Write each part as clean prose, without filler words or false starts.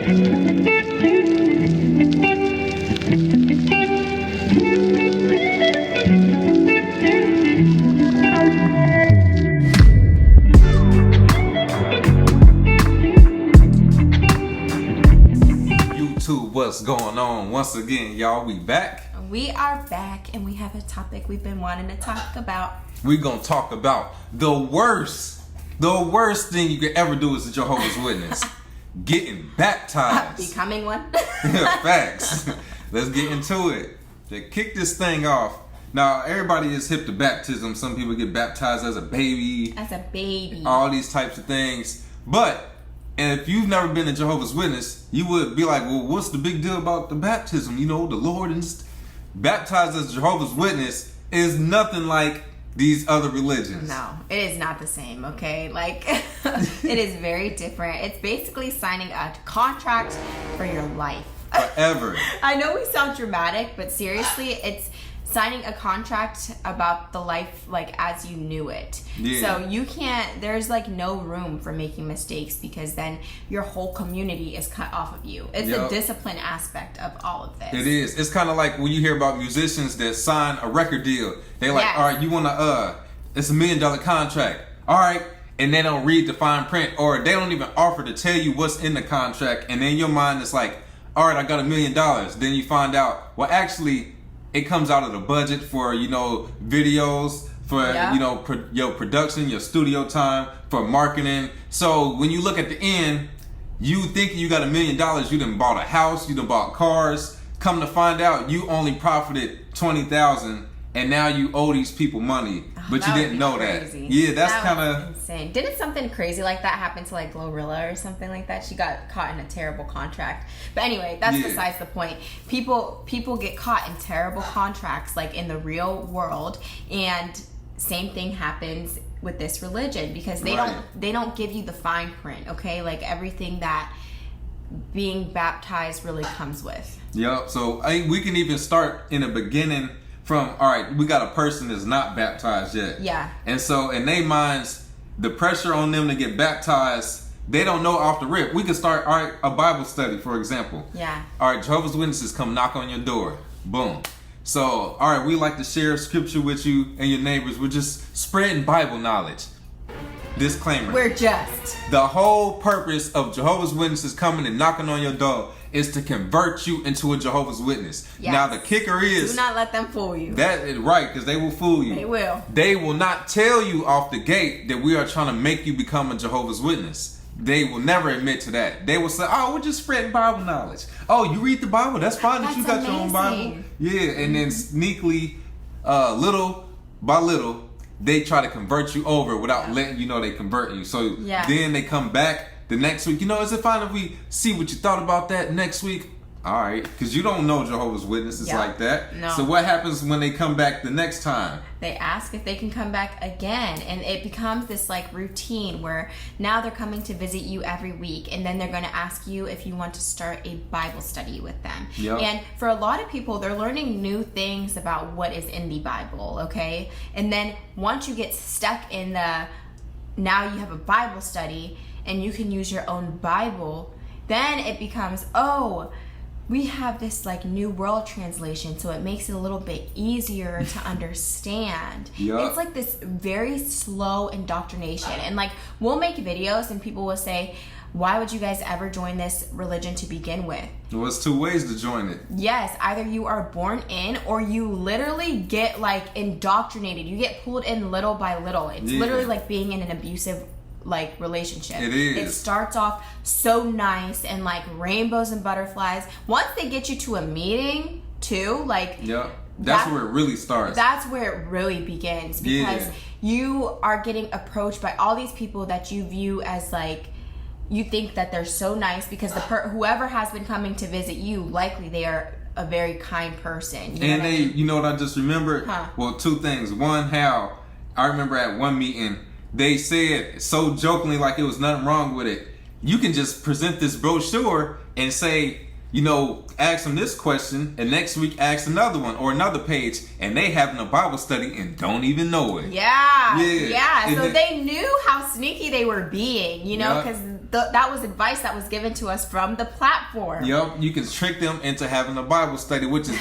What's going on? Once again, y'all, we back. We are back, and we have a topic we've been wanting to talk about. We're going to talk about the worst thing you could ever do as a Jehovah's Witness. Getting baptized. Becoming one. Facts. Let's get into it. To kick this thing off. Now, everybody is hip to baptism. Some people get baptized as a baby. All these types of things. But and if you've never been a Jehovah's Witness, you would be like, well, what's the big deal about the baptism? You know, the Lord baptized as a Jehovah's Witness is nothing like these other religions. No, it is not the same, okay? Like, it is very different. It's basically signing a contract for your life. Forever. I know we sound dramatic, but seriously, it's signing a contract about the life like as you knew it. Yeah. So you can't, there's like no room for making mistakes, because then your whole community is cut off of you. It's the discipline aspect of all of this. It is. It's kind of like when you hear about musicians that sign a record deal. They're like, all right, you want to, it's $1 million contract. All right. And they don't read the fine print, or they don't even offer to tell you what's in the contract. And in your mind, it's like, all right, I got $1 million. Then you find out, well, actually, it comes out of the budget for, you know, videos, for, you know, your production, your studio time, for marketing. So when you look at the end, you think you got $1 million, you done bought a house, you done bought cars. Come to find out, you only profited $20,000, and now you owe these people money, but you didn't know crazy. that. Yeah, that's kind of insane. Didn't something crazy like that happen to like Glorilla or something like that? She got caught in a terrible contract. But anyway, that's besides the point. People get caught in terrible contracts like in the real world, and same thing happens with this religion, because they don't give you the fine print, okay? Like everything that being baptized really comes with. Yep. So we can even start in the beginning. From, all right, we got a person that's not baptized yet. Yeah. And so in their minds, the pressure on them to get baptized, they don't know off the rip. We could start, all right, a Bible study, for example. Yeah. All right, Jehovah's Witnesses come knock on your door. Boom. So, all right, we like to share scripture with you and your neighbors. We're just spreading Bible knowledge. Disclaimer. The whole purpose of Jehovah's Witnesses coming and knocking on your door is to convert you into a Jehovah's Witness. Yes. Now the kicker is, do not let them fool you. That is right, because they will fool you. They will. They will not tell you off the gate that we are trying to make you become a Jehovah's Witness. They will never admit to that. They will say, oh, we're just spreading Bible knowledge. Oh, you read the Bible? That's fine. That you got your own Bible. Yeah, and then sneakily, little by little, they try to convert you over without letting you know they convert you. So then they come back the next week. You know, is it fine if we see what you thought about that next week? All right, because you don't know Jehovah's Witnesses like that. No. So what happens when they come back the next time? They ask if they can come back again, and it becomes this like routine where now they're coming to visit you every week, and then they're going to ask you if you want to start a Bible study with them. Yep. And for a lot of people, they're learning new things about what is in the Bible, okay? And then once you get stuck in the, now you have a Bible study and you can use your own Bible, then it becomes, oh, we have this like New World Translation, so it makes it a little bit easier to understand. Yep. It's like this very slow indoctrination. And like, we'll make videos and people will say, why would you guys ever join this religion to begin with? Well, there's two ways to join it. Yes, either you are born in, or you literally get like indoctrinated. You get pulled in little by little. It's literally like being in an abusive like relationship. It is. It starts off so nice and like rainbows and butterflies. Once they get you to a meeting too, like that's where it really starts. That's where it really begins, because you are getting approached by all these people that you view as like, you think that they're so nice, because the whoever has been coming to visit you, likely they are a very kind person. You know you know what I just remembered? Well, two things. One, how I remember at one meeting, they said so jokingly, like it was nothing wrong with it, you can just present this brochure and say, you know, ask them this question, and next week ask another one or another page, and they having a Bible study and don't even know it. Yeah. So they knew how sneaky they were being, you know, because that was advice that was given to us from the platform. Yep, you can trick them into having a Bible study, which is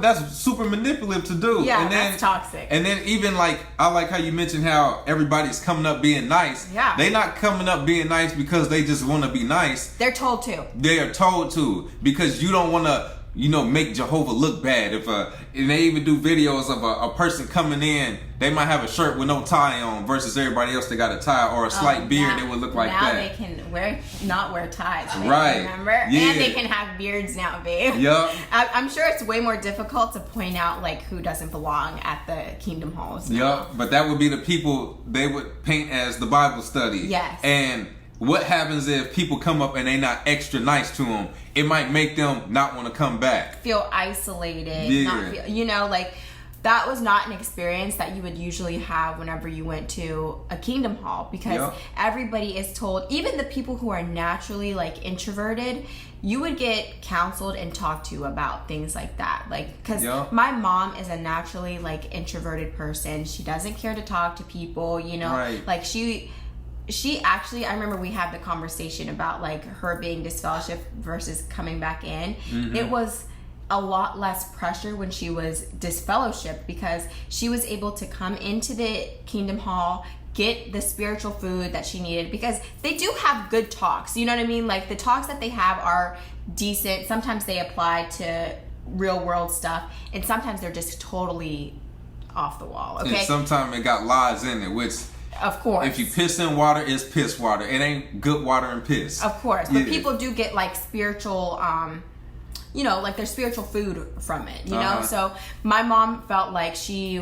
that's super manipulative to do. Yeah, and then, that's toxic. And then even like, I like how you mentioned how everybody's coming up being nice. Yeah. They not coming up being nice because they just want to be nice. They're told to. They are told to, because you don't want to, make Jehovah look bad. And they even do videos of a person coming in, they might have a shirt with no tie on versus everybody else that got a tie or a slight beard that would look like now that. Now they can not wear ties. Right. Remember? Yeah. And they can have beards now, babe. Yep. I'm sure it's way more difficult to point out like who doesn't belong at the Kingdom Halls. Yep. But that would be the people they would paint as the Bible study. Yes. And what happens if people come up and they not extra nice to them? It might make them not want to come back. Feel isolated. Yeah. Not feel, like that was not an experience that you would usually have whenever you went to a Kingdom Hall, because everybody is told, even the people who are naturally like introverted, you would get counseled and talked to about things like that. Like, because my mom is a naturally like introverted person. She doesn't care to talk to people, Right. Like she actually, I remember we had the conversation about like her being disfellowship versus coming back in. Mm-hmm. It was a lot less pressure when she was disfellowship, because she was able to come into the Kingdom Hall, get the spiritual food that she needed, because they do have good talks. You know what I mean? Like the talks that they have are decent. Sometimes they apply to real world stuff, and sometimes they're just totally off the wall. Okay. And sometimes it got lies in it, which, of course, if you piss in water, it's piss water. It ain't good water and piss. Of course. But people do get like spiritual, like their spiritual food from it, you know? So my mom felt like she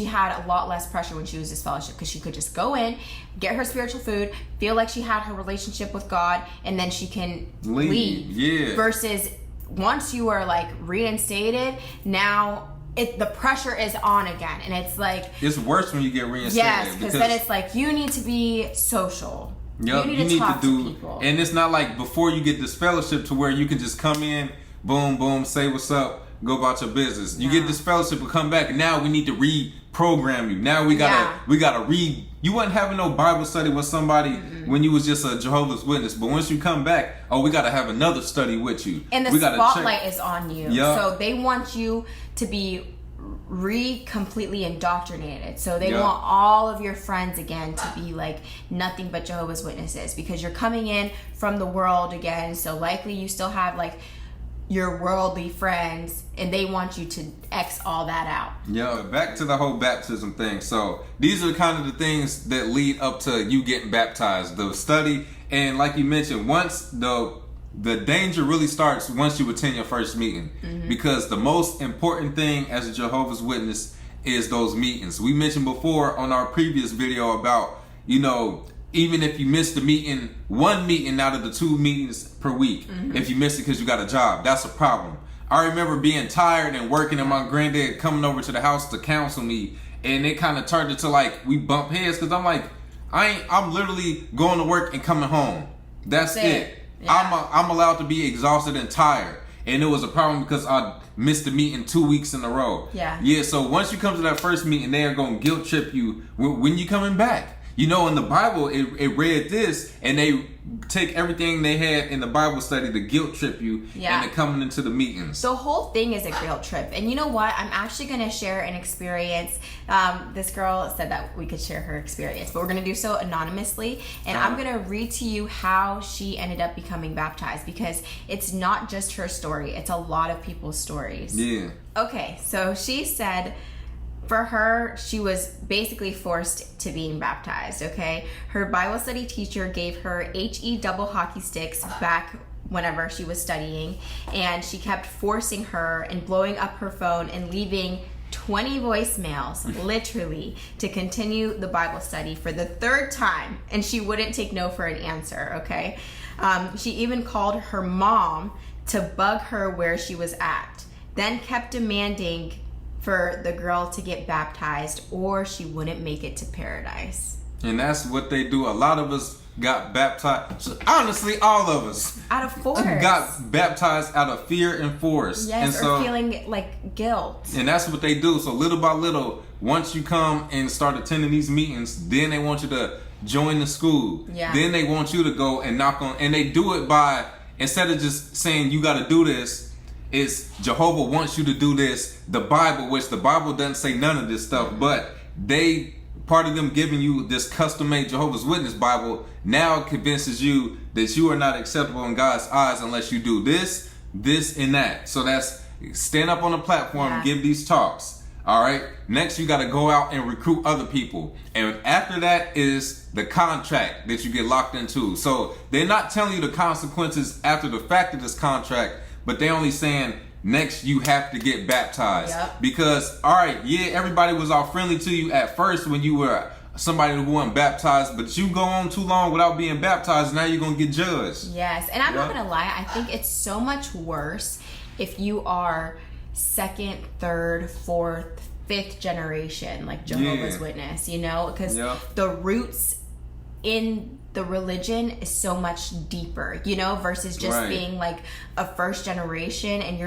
had a lot less pressure when she was disfellowship, because she could just go in, get her spiritual food, feel like she had her relationship with God, and then she can leave. Yeah. Versus once you are like reinstated, now the pressure is on again, and it's like, it's worse when you get reinstated. Yes, because then it's like you need to be social. Yep, you need to talk to people. And it's not like before you get this fellowship to where you can just come in, boom, boom, say what's up, go about your business. You get this fellowship and come back, and now we need to reprogram you. Now we gotta read. You wasn't having no Bible study with somebody when you was just a Jehovah's Witness, but once you come back, we gotta have another study with you. And the spotlight is on you. Yep. So they want you to be completely indoctrinated. So they want all of your friends again to be like nothing but Jehovah's Witnesses, because you're coming in from the world again. So likely you still have like your worldly friends, and they want you to X all that out. Yeah, back to the whole baptism thing. So these are kind of the things that lead up to you getting baptized. The study, and like you mentioned, once the danger really starts once you attend your first meeting, because the most important thing as a Jehovah's Witness is those meetings. We mentioned before on our previous video about, even if you miss the meeting, one meeting out of the 2 meetings per week, if you miss it because you got a job, that's a problem. I remember being tired and working, and my granddad coming over to the house to counsel me, and it kind of turned into like we bump heads, because I'm like, I'm literally going to work and coming home. That's it. Yeah. I'm allowed to be exhausted and tired, and it was a problem because I missed the meeting 2 weeks in a row. Yeah. So once you come to that first meeting, they are going to guilt trip you when you coming back. In the Bible, it read this, and they take everything they had in the Bible study to guilt trip you into coming into the meetings. The whole thing is a guilt trip. And you know what? I'm actually going to share an experience. This girl said that we could share her experience, but we're going to do so anonymously. And I'm going to read to you how she ended up becoming baptized, because it's not just her story. It's a lot of people's stories. Yeah. Okay, so she said, for her, she was basically forced to being baptized, okay? Her Bible study teacher gave her HE double hockey sticks back whenever she was studying, and she kept forcing her and blowing up her phone and leaving 20 voicemails, literally, to continue the Bible study for the 3rd time, and she wouldn't take no for an answer, okay? She even called her mom to bug her where she was at, then kept demanding for the girl to get baptized, or she wouldn't make it to paradise. And that's what they do. A lot of us got baptized. Honestly, all of us. Out of force. Got baptized out of fear and force. Yes, or feeling like guilt. And that's what they do. So little by little, once you come and start attending these meetings, then they want you to join the school. Yeah. Then they want you to go and knock on, and they do it by, instead of just saying you got to do this, it's Jehovah wants you to do this. The Bible, which the Bible doesn't say none of this stuff, but part of them giving you this custom-made Jehovah's Witness Bible now convinces you that you are not acceptable in God's eyes unless you do this, this, and that. So that's stand up on a platform, give these talks. All right. Next, you got to go out and recruit other people. And after that is the contract that you get locked into. So they're not telling you the consequences after the fact of this contract, but they're only saying next you have to get baptized. Because, all right, everybody was all friendly to you at first when you were somebody who wasn't baptized, but you go on too long without being baptized, now you're going to get judged. Yes. And I'm not going to lie. I think it's so much worse if you are second, third, fourth, fifth generation, like Jehovah's Witness, because the roots in the religion is so much deeper, versus just being like a first generation, and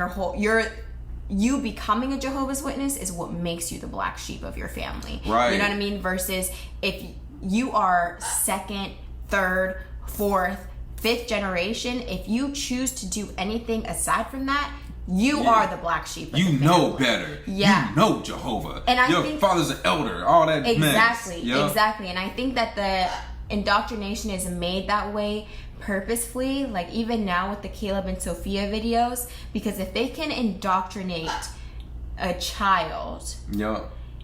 you becoming a Jehovah's Witness is what makes you the black sheep of your family. Right. You know what I mean? Versus if you are second, third, fourth, fifth generation, if you choose to do anything aside from that, you are the black sheep. You know better. Yeah. You know Jehovah. And your father's an elder. All that. Exactly. Exactly. And I think that the indoctrination is made that way purposefully. Like even now with the Caleb and Sophia videos, because if they can indoctrinate a child,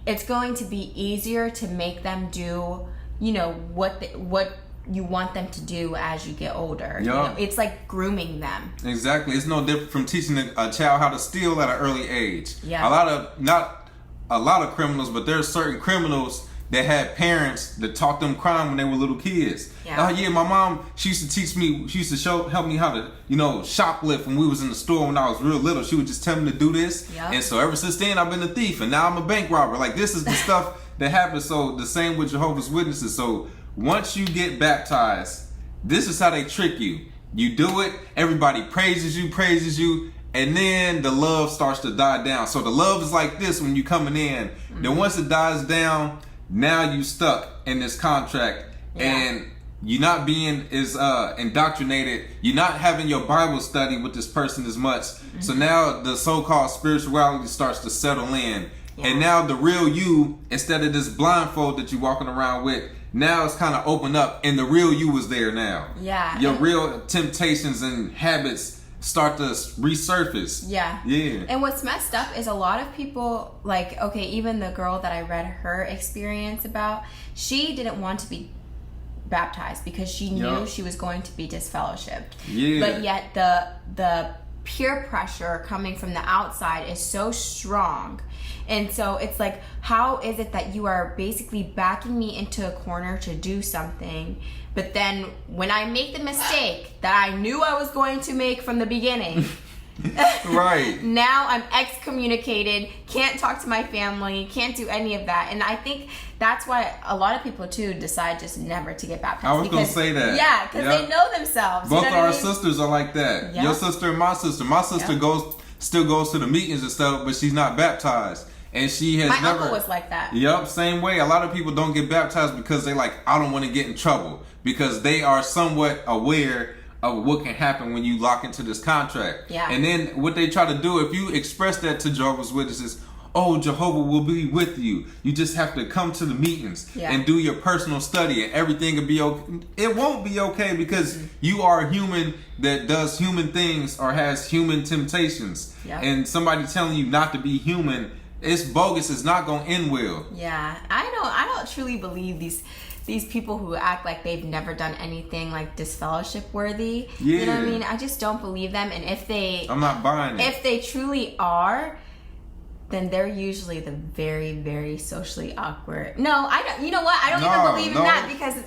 it's going to be easier to make them do, what you want them to do as you get older. It's like grooming them. Exactly. It's no different from teaching a child how to steal at an early age. Not a lot of criminals, but there's certain criminals that had parents that taught them crime when they were little kids. My mom, she used to teach me, she used to help me how to, shoplift when we was in the store when I was real little. She would just tell me to do this. And so ever since then, I've been a thief, and now I'm a bank robber. Like, this is the stuff that happens. So the same with Jehovah's Witnesses. So once you get baptized, this is how they trick you. You do it, everybody praises you, and then the love starts to die down. So the love is like this when you coming in. Then once it dies down, now you stuck in this contract, and you're not being as indoctrinated. You're not having your Bible study with this person as much. So now the so-called spirituality starts to settle in. And now the real you, instead of this blindfold that you're walking around with, now it's kind of opened up, and the real you was there now. Your real temptations and habits start to resurface. And what's messed up is a lot of people, like, okay, even the girl that I read her experience about, she didn't want to be baptized because she knew she was going to be disfellowshipped. But yet the peer pressure coming from the outside is so strong. And so it's like, how is it that you are basically backing me into a corner to do something, but then when I make the mistake that I knew I was going to make from the beginning, now I'm excommunicated, can't talk to my family, can't do any of that. And I think that's why a lot of people too decide just never to get baptized. I was going to say that. Because they know themselves. Both our sisters are like that. Your sister and my sister. My sister still goes to the meetings and stuff, but she's not baptized. And she has My uncle was like that. Same way. A lot of people don't get baptized because they like, I don't want to get in trouble, because they are somewhat aware of what can happen when you lock into this contract. And then what they try to do, if you express that to Jehovah's Witnesses, oh, Jehovah will be with you. You just have to come to the meetings and do your personal study, and everything will be okay. It won't be okay, because you are a human that does human things or has human temptations. And somebody telling you not to be human, it's bogus. It's not going to end well. I don't truly believe these people who act like they've never done anything like disfellowship worthy. You know what I mean? I just don't believe them. And I'm not buying it. If they truly are, then they're usually the very, very socially awkward. No, I don't. You know what? I don't even believe in that, because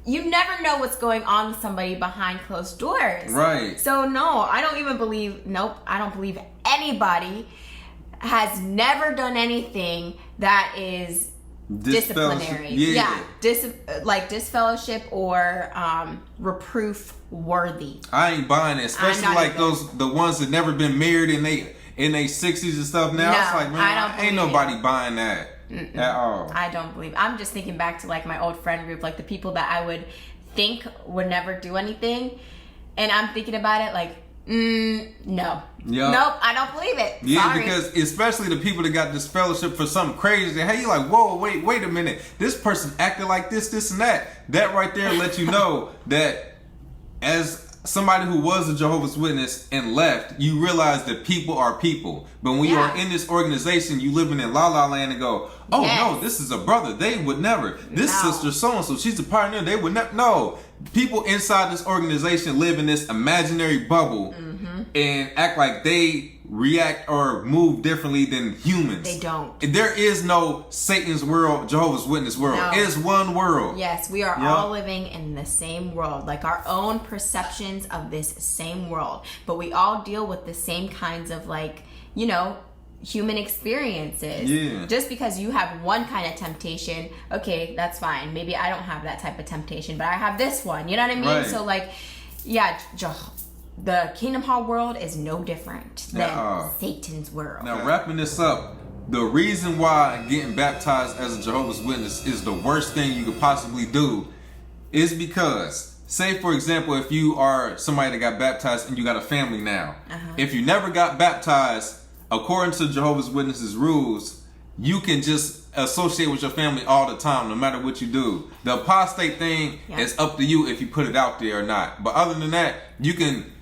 you never know what's going on with somebody behind closed doors. So no, I don't even believe. Nope, I don't believe anybody has never done anything that is disciplinary. Like disfellowship or reproof worthy. I ain't buying it, especially like the ones that never been married and they in their 60s and stuff now. It's like, man, ain't nobody buying that. at all. I don't believe. I'm just thinking back to like my old friend group, like the people that I would think would never do anything, and I'm thinking about it like, no. Yep. Nope, I don't believe it. Yeah, Sorry. because especially the people that got disfellowship for something crazy. Hey, you like, whoa, wait a minute. This person acted like this, and that. That right there lets you know that as somebody who was a Jehovah's Witness and left, you realize that people are people. But when you are in this organization, you living in la la land and go, oh no, this is a brother. They would never. This sister so-and-so, she's a pioneer. They would never. No. People inside this organization live in this imaginary bubble and act like they react or move differently than humans. They don't. There is no Satan's world, Jehovah's Witness world. No. It's one world. Yes, we are all living in the same world, like our own perceptions of this same world. But we all deal with the same kinds of like, you know, human experiences. Yeah. Just because you have one kind of temptation, okay, that's fine. Maybe I don't have that type of temptation, but I have this one. You know what I mean? Right. So like, yeah, the Kingdom Hall world is no different than Satan's world. Now, wrapping this up, the reason why getting baptized as a Jehovah's Witness is the worst thing you could possibly do is because, say for example, if you are somebody that got baptized and you got a family now, if you never got baptized, according to Jehovah's Witnesses rules, you can just associate with your family all the time, no matter what you do. The apostate thing is up to you if you put it out there or not. But other than that, you can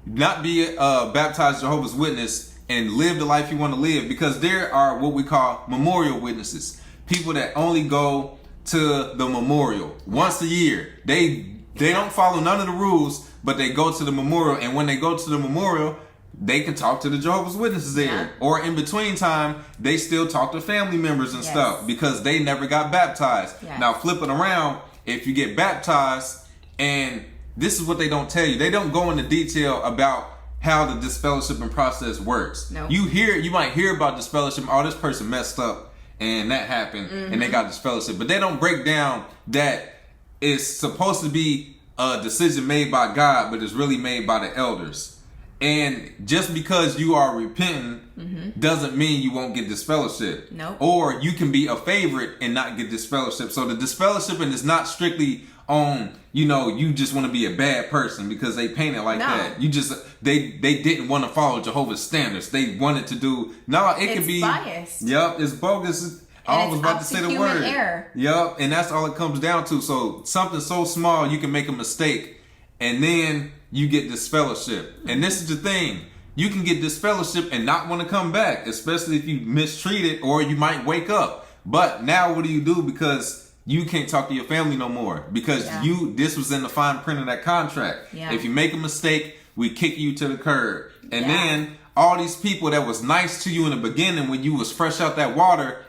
not be a baptized Jehovah's Witness and live the life you want to live, because there are what we call memorial witnesses. People that only go to the memorial once a year. They don't follow none of the rules, but they go to the memorial, and when they go to the memorial, they can talk to the Jehovah's Witnesses there. Or in between time, they still talk to family members and stuff because they never got baptized. Now flip it around, if you get baptized, and this is what they don't tell you. They don't go into detail about how the disfellowshipping process works. Nope. You might hear about disfellowship. Oh, this person messed up and that happened and they got disfellowship. But they don't break down that it's supposed to be a decision made by God, but it's really made by the elders. And just because you are repenting doesn't mean you won't get disfellowship. Nope. Or you can be a favorite and not get disfellowship. So the disfellowshipping is not strictly on, you just want to be a bad person because they paint it like that. You just, they didn't want to follow Jehovah's standards. They wanted to do, it could be biased. Yep, it's bogus. I was about to say the word. Error. Yep, and that's all it comes down to. So something so small, you can make a mistake and then you get disfellowship. And this is the thing. You can get disfellowship and not want to come back, especially if you mistreat it, or you might wake up. But now what do you do? Because you can't talk to your family no more, because this was in the fine print of that contract. Yeah. If you make a mistake, we kick you to the curb. And then all these people that was nice to you in the beginning when you was fresh out that water,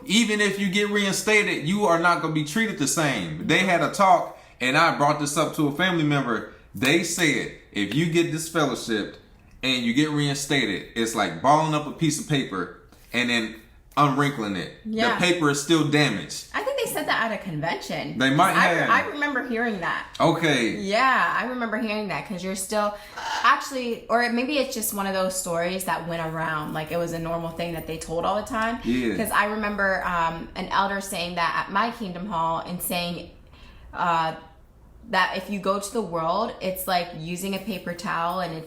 even if you get reinstated, you are not going to be treated the same. They had a talk, and I brought this up to a family member. They said, if you get disfellowshipped and you get reinstated, it's like balling up a piece of paper and then unwrinkling it. The paper is still damaged. I think they said that at a convention. They might have. I remember hearing that. Okay. Yeah, I remember hearing that, because you're still actually, or maybe it's just one of those stories that went around, like it was a normal thing that they told all the time. Yeah. Because I remember an elder saying that at my Kingdom Hall, and saying that if you go to the world, it's like using a paper towel, and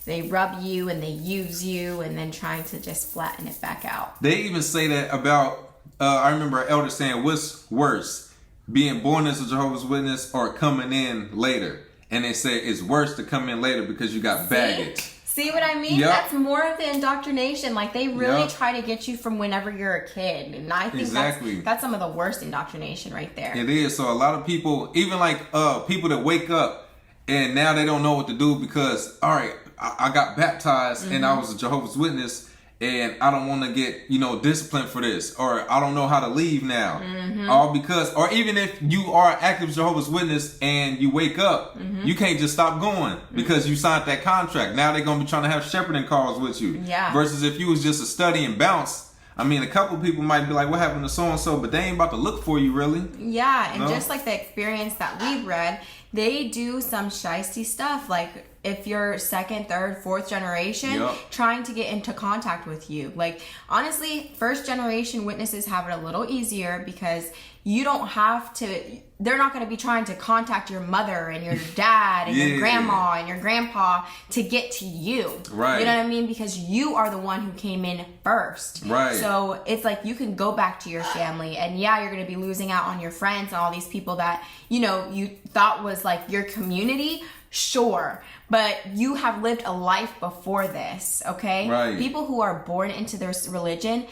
they rub you and they use you, and then trying to just flatten it back out. They even say that about, I remember an elder saying, what's worse, being born as a Jehovah's Witness or coming in later? And they say it's worse to come in later because you got baggage. See what I mean? Yep. That's more of the indoctrination. Like, they really try to get you from whenever you're a kid. And I think that's some of the worst indoctrination right there. It is. So a lot of people, even like people that wake up and now they don't know what to do because, all right, I got baptized and I was a Jehovah's Witness and I don't want to get, disciplined for this, or I don't know how to leave now. All because, or even if you are an active Jehovah's Witness and you wake up, you can't just stop going because you signed that contract. Now they're going to be trying to have shepherding calls with you. Yeah. Versus if you was just a study and bounce, I mean, a couple people might be like, what happened to so-and-so? But they ain't about to look for you, really. Yeah, and just like the experience that we've read, they do some shiesty stuff. Like if you're second, third, fourth generation, trying to get into contact with you. Like honestly, first generation witnesses have it a little easier because you don't have to, they're not going to be trying to contact your mother and your dad and your grandma and your grandpa to get to you. Right. You know what I mean? Because you are the one who came in first. Right. So it's like you can go back to your family, and yeah, you're going to be losing out on your friends and all these people that, you know, you thought was like your community. Sure. But you have lived a life before this. Okay. Right. People who are born into their religion,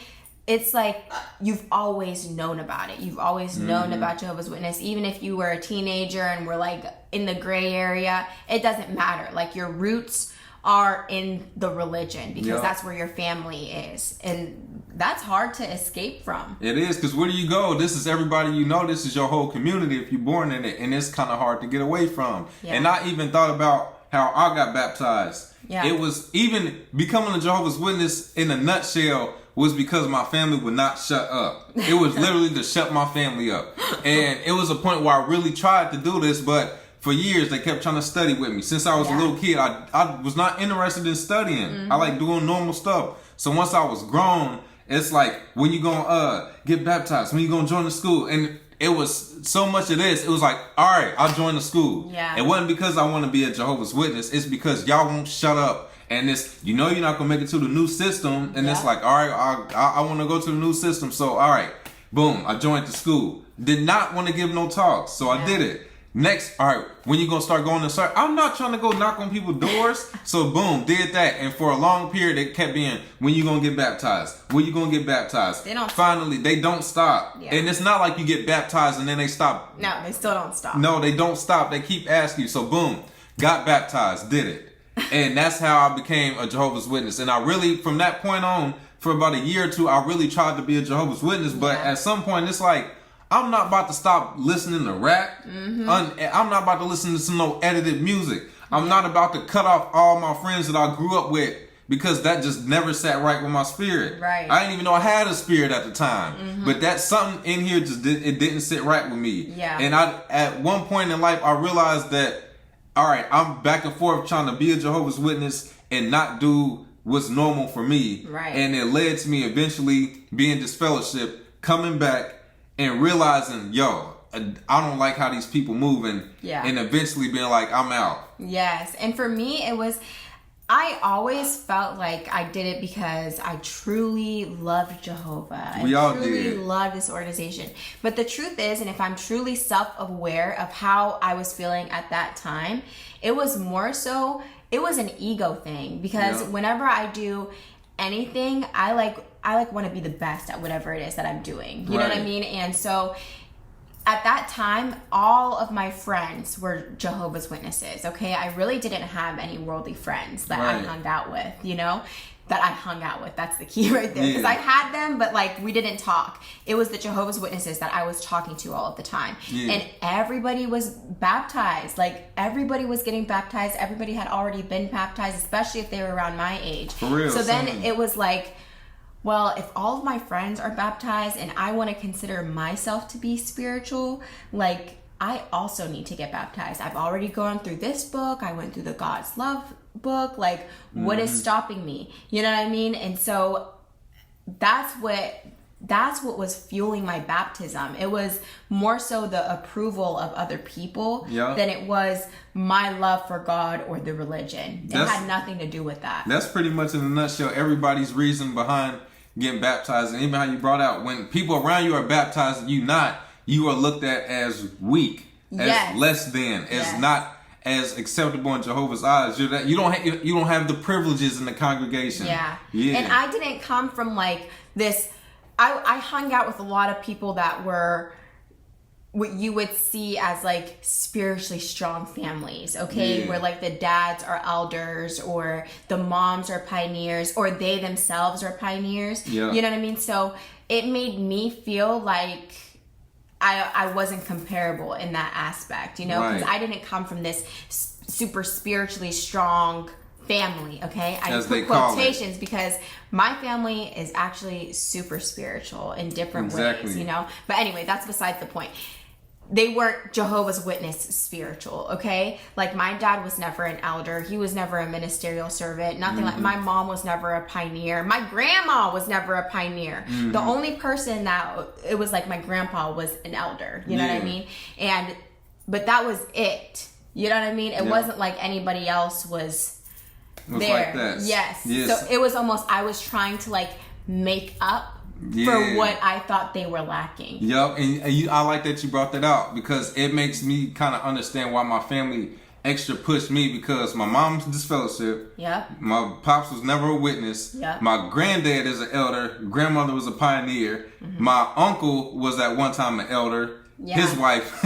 it's like you've always known about it. You've always known about Jehovah's Witness. Even if you were a teenager and were like in the gray area, it doesn't matter. Like your roots are in the religion because that's where your family is. And that's hard to escape from. It is, because where do you go? This is everybody you know. This is your whole community if you're born in it. And it's kind of hard to get away from. Yeah. And I even thought about how I got baptized. Yeah. It was even becoming a Jehovah's Witness in a nutshell was because my family would not shut up. It was literally to shut my family up. And it was a point where I really tried to do this, but for years they kept trying to study with me. Since I was a little kid, I was not interested in studying. I like doing normal stuff. So once I was grown, it's like, when you gonna get baptized? When you gonna join the school? And it was so much of this. It was like, all right, I'll join the school. Yeah. It wasn't because I want to be a Jehovah's Witness. It's because y'all won't shut up. And it's, you know, you're not going to make it to the new system. And it's like, all right, I want to go to the new system. So, all right, boom, I joined the school. Did not want to give no talks. So I did it. Next, all right, when you going to start going to start? I'm not trying to go knock on people's doors. So boom, did that. And for a long period, it kept being, when you going to get baptized? When you going to get baptized? Finally, they don't stop. Yeah. And it's not like you get baptized and then they stop. No, they still don't stop. No, they don't stop. They keep asking you. So boom, got baptized, did it. And that's how I became a Jehovah's Witness. And I really, from that point on, for about a year or two, I really tried to be a Jehovah's Witness. But at some point, it's like, I'm not about to stop listening to rap. I'm not about to listen to some no edited music. I'm not about to cut off all my friends that I grew up with because that just never sat right with my spirit. Right. I didn't even know I had a spirit at the time. But that's something in here it didn't sit right with me. Yeah. And at one point in life, I realized that, all right, I'm back and forth trying to be a Jehovah's Witness and not do what's normal for me. Right. And it led to me eventually being disfellowship, coming back and realizing, yo, I don't like how these people move, and eventually being like, I'm out. Yes. And for me, it was, I always felt like I did it because I truly loved Jehovah. We all did. I truly did. loved this organization. But the truth is, and if I'm truly self-aware of how I was feeling at that time, it was more so, it was an ego thing. Because whenever I do anything, I want to be the best at whatever it is that I'm doing. You know what I mean? And so at that time, all of my friends were Jehovah's Witnesses, okay? I really didn't have any worldly friends that I hung out with, you know? That I hung out with. That's the key right there. Because I had them, but like we didn't talk. It was the Jehovah's Witnesses that I was talking to all of the time. And everybody was baptized. Like everybody was getting baptized. Everybody had already been baptized, especially if they were around my age. For real. So then it was like, well, if all of my friends are baptized and I want to consider myself to be spiritual, like I also need to get baptized. I've already gone through this book. I went through the God's Love book. Like, what is stopping me? You know what I mean? And so that's what was fueling my baptism. It was more so the approval of other people than it was my love for God or the religion. It had nothing to do with that. That's pretty much in a nutshell everybody's reason behind getting baptized. And even how you brought out, when people around you are baptized and you not, you are looked at as weak, as less than, as not as acceptable in Jehovah's eyes. You don't have the privileges in the congregation. Yeah. And I didn't come from like this. I hung out with a lot of people that were what you would see as like spiritually strong families, okay? Where like the dads are elders or the moms are pioneers or they themselves are pioneers. You know what I mean? So it made me feel like I wasn't comparable in that aspect, you know? Because I didn't come from this super spiritually strong family, okay? I put quotations because my family is actually super spiritual in different ways, you know? But anyway, that's besides the point. they weren't Jehovah's Witness spiritual, okay? Like, my dad was never an elder. He was never a ministerial servant. Nothing like, my mom was never a pioneer. My grandma was never a pioneer. The only person that, it was like my grandpa was an elder. You know what I mean? But that was it. You know what I mean? It wasn't like anybody else was there. Like that. Yes. So it was almost, I was trying to like make up for what I thought they were lacking. Yep, and I like that you brought that out, because it makes me kind of understand why my family extra pushed me, because my mom's disfellowship. Yep. My pops was never a witness. Yep. My granddad is an elder. Grandmother was a pioneer. My uncle was at one time an elder. Yeah. His wife,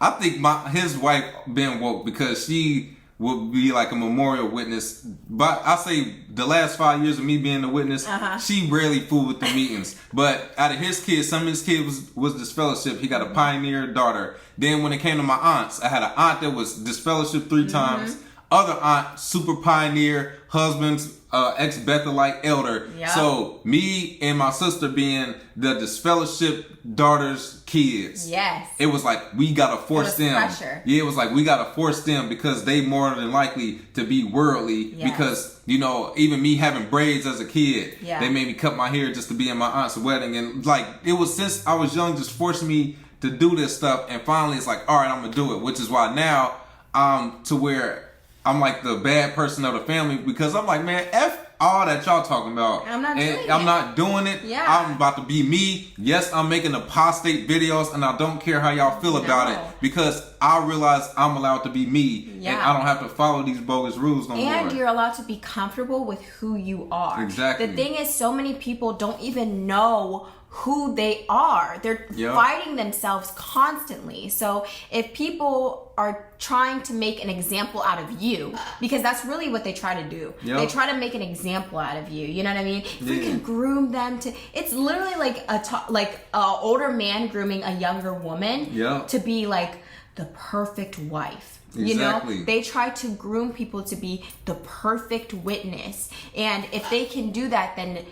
I think his wife been woke, because she would be like a memorial witness. But I say the last 5 years of me being a witness, she rarely fooled with the meetings. But out of his kids, some of his kids was disfellowship. He got a pioneer daughter. Then when it came to my aunts, I had an aunt that was disfellowship 3 times. Other aunt, super pioneer, husband's ex-Bethelite elder. Yep. So me and my sister being the disfellowship daughter's kids. Yes. It was like, we gotta force them. Pressure. Yeah, it was like, we gotta force them, because they more than likely to be worldly. Yes. Because, you know, even me having braids as a kid, Yeah. they made me cut my hair just to be in my aunt's wedding. And like, it was since I was young, just forcing me to do this stuff. And finally it's like, all right, I'm gonna do it. Which is why now I'm to where I'm like the bad person of the family, because I'm like, man, F all that y'all talking about. I'm not doing it. Yeah. I'm about to be me. Yes, I'm making apostate videos, and I don't care how y'all feel about it, because I realize I'm allowed to be me, and I don't have to follow these bogus rules no more. And you're allowed to be comfortable with who you are. Exactly. The thing is, so many people don't even know who they are. They're fighting themselves constantly. So if people are trying to make an example out of you, because that's really what they try to do. They try to make an example out of you. You know what I mean? If we can groom them to, it's literally like a older man grooming a younger woman to be like the perfect wife. You know, they try to groom people to be the perfect witness. And if they can do that, then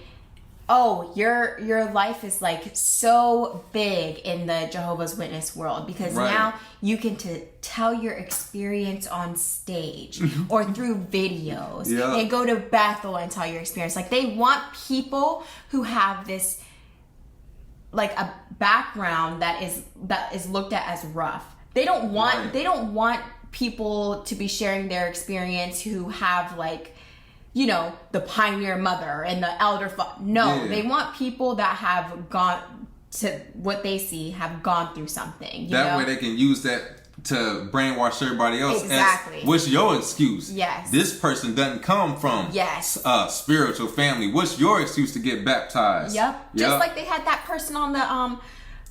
your life is like so big in the Jehovah's Witness world, because now you can tell your experience on stage or through videos and go to Bethel and tell your experience. Like, they want people who have this, like, a background that is looked at as rough. They don't want people to be sharing their experience who have, like, you know, the pioneer mother and the elder they want people that have gone to what they see, have gone through something. That way they can use that to brainwash everybody else. Exactly. What's your excuse? Yes. This person doesn't come from a spiritual family. What's your excuse to get baptized? Yep. Just like they had that person on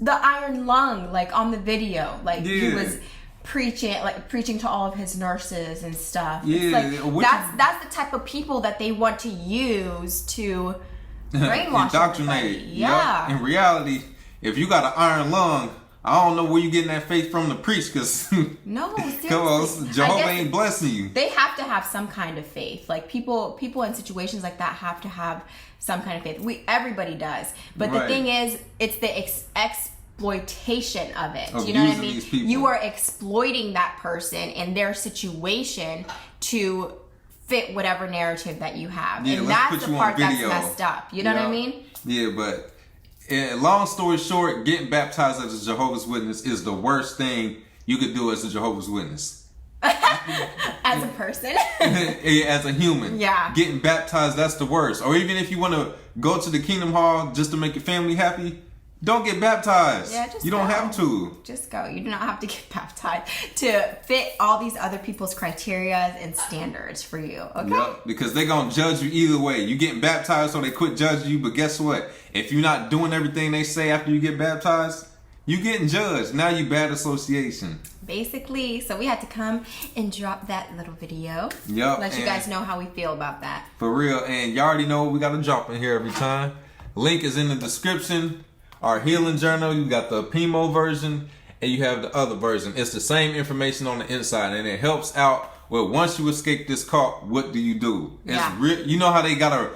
the iron lung, like, on the video. Like, he was preaching to all of his nurses and stuff. It's like, that's the type of people that they want to use to brainwash indoctrinate. Yeah. In reality, if you got an iron lung, I don't know where you getting that faith from to preach, because no, seriously. Come on, Jehovah ain't blessing you. They have to have some kind of faith. Like, people in situations like that have to have some kind of faith. Everybody does. But the thing is, it's the exploitation of it. You know what I mean? You are exploiting that person and their situation to fit whatever narrative that you have. And that's the part that's messed up. You know what I mean? Yeah, but long story short, getting baptized as a Jehovah's Witness is the worst thing you could do as a Jehovah's Witness. As a person? As a human. Yeah. Getting baptized, that's the worst. Or even if you want to go to the Kingdom Hall just to make your family happy, don't get baptized. Yeah, you don't have to. Just go. You do not have to get baptized to fit all these other people's criteria and standards for you. Okay? Yep, because they're going to judge you either way. You getting baptized so they quit judging you, but guess what? If you're not doing everything they say after you get baptized, you getting judged. Now you bad association. Basically, so we had to come and drop that little video. Yep. Let you guys know how we feel about that. For real. And you already know we got to drop in here every time. Link is in the description. Our healing journal, you got the Pimo version, and you have the other version. It's the same information on the inside, and it helps out. Well, once you escape this cult, what do you do? You know how they gotta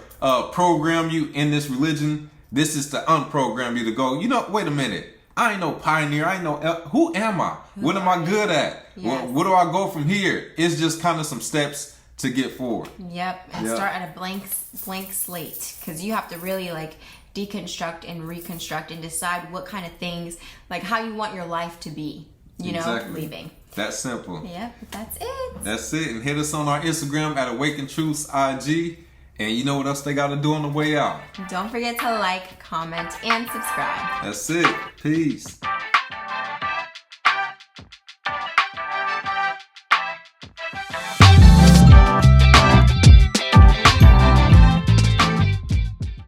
program you in this religion? This is to unprogram you to go, you know, wait a minute. I ain't no pioneer. I ain't no who am I? What am I good at? Yes. Where do I go from here? It's just kind of some steps to get forward. Yep, and start at a blank slate, because you have to really like deconstruct and reconstruct and decide what kind of things, like how you want your life to be. You know, leaving. That's simple. Yep, that's it. That's it. And hit us on our Instagram at Awaken Truths IG. And you know what else they got to do on the way out. Don't forget to like, comment, and subscribe. That's it. Peace.